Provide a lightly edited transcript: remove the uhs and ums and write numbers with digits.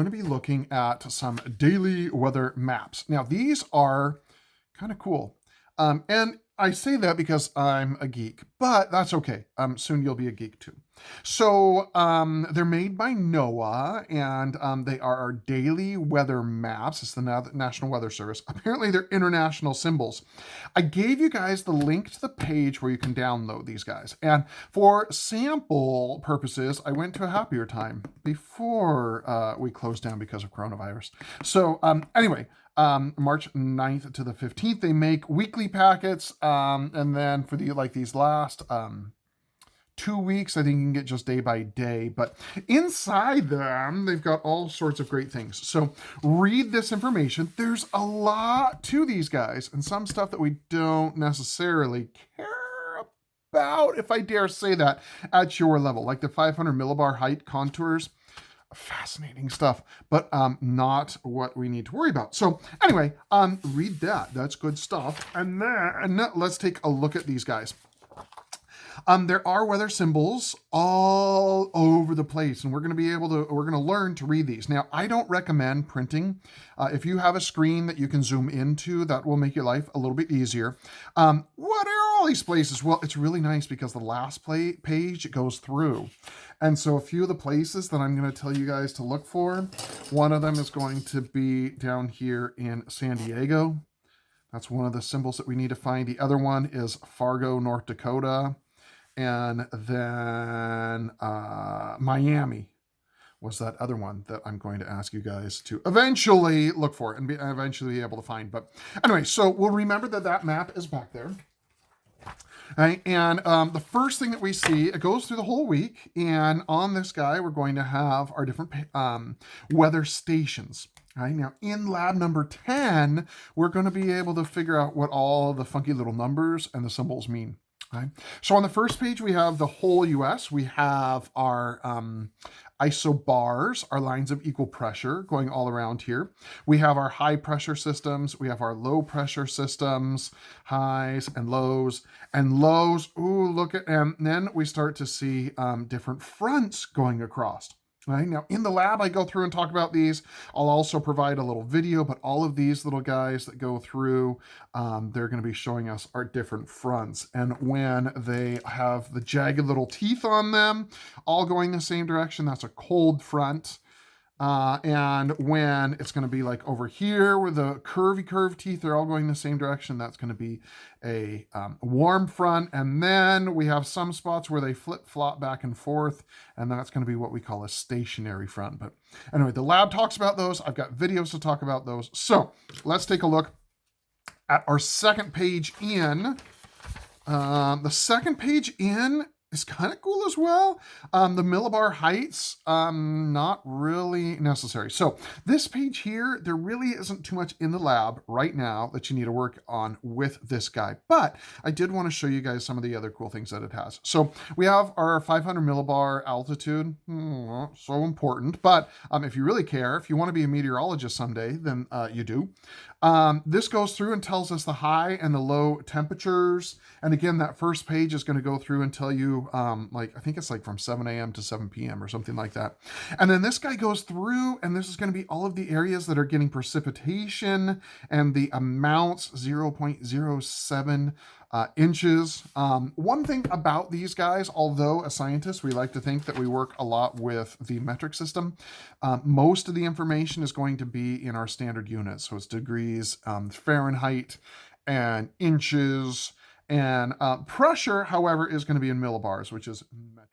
going to be looking at some daily weather maps. Now, these are kind of cool. And I say that because I'm a geek, but that's okay. Soon you'll be a geek too. So they're made by NOAA, and they are our daily weather maps. It's the National Weather Service. Apparently, they're international symbols. I gave you guys the link to the page where you can download these guys. And for sample purposes, I went to a happier time before we closed down because of coronavirus. So anyway, March 9th to the 15th, they make weekly packets. And then for these last 2 weeks, I think you can get just day by day, but inside them, they've got all sorts of great things. So read this information. There's a lot to these guys and some stuff that we don't necessarily care about, if I dare say that, at your level, like the 500 millibar height contours. Fascinating stuff, but not what we need to worry about. So anyway, read that. That's good stuff. And then let's take a look at these guys. There are weather symbols all over the place, and we're going to learn to read these. Now, I don't recommend printing. If you have a screen that you can zoom into, that will make your life a little bit easier. What are all these places? Well, it's really nice because the last page it goes through. And so a few of the places that I'm going to tell you guys to look for, one of them is going to be down here in San Diego. That's one of the symbols that we need to find. The other one is Fargo, North Dakota. And then Miami was that other one that I'm going to ask you guys to eventually look for and eventually be able to find. But anyway, so we'll remember that map is back there. Right? And the first thing that we see, it goes through the whole week. And on this guy, we're going to have our different weather stations. Right? Now, in lab number 10, we're going to be able to figure out what all the funky little numbers and the symbols mean. Right? So on the first page, we have the whole U.S. We have our isobars, our lines of equal pressure going all around here. We have our high pressure systems. We have our low pressure systems, highs and lows. And lows, ooh, look at, and then we start to see different fronts going across. Right? Now, in the lab, I go through and talk about these. I'll also provide a little video, but all of these little guys that go through, they're going to be showing us our different fronts. And when they have the jagged little teeth on them, all going the same direction, that's a cold front. And when it's going to be like over here where the curved teeth are all going the same direction, that's going to be a warm front. And then we have some spots where they flip-flop back and forth, and that's going to be what we call a stationary front. But anyway, the lab talks about those. I've got videos to talk about those. So let's take a look at our second page in. The second page in is kind of cool as well. The millibar heights, not really necessary. So this page here, there really isn't too much in the lab right now that you need to work on with this guy. But I did want to show you guys some of the other cool things that it has. So we have our 500 millibar altitude. So important. But if you really care, if you want to be a meteorologist someday, then you do. This goes through and tells us the high and the low temperatures. And again, that first page is going to go through and tell you, I think it's like from 7 a.m. to 7 p.m. or something like that. And then this guy goes through, and this is going to be all of the areas that are getting precipitation and the amounts, 0.07 inches. One thing about these guys, although a scientist, we like to think that we work a lot with the metric system, most of the information is going to be in our standard units. So it's degrees, Fahrenheit, and inches. And pressure, however, is going to be in millibars, which is metric.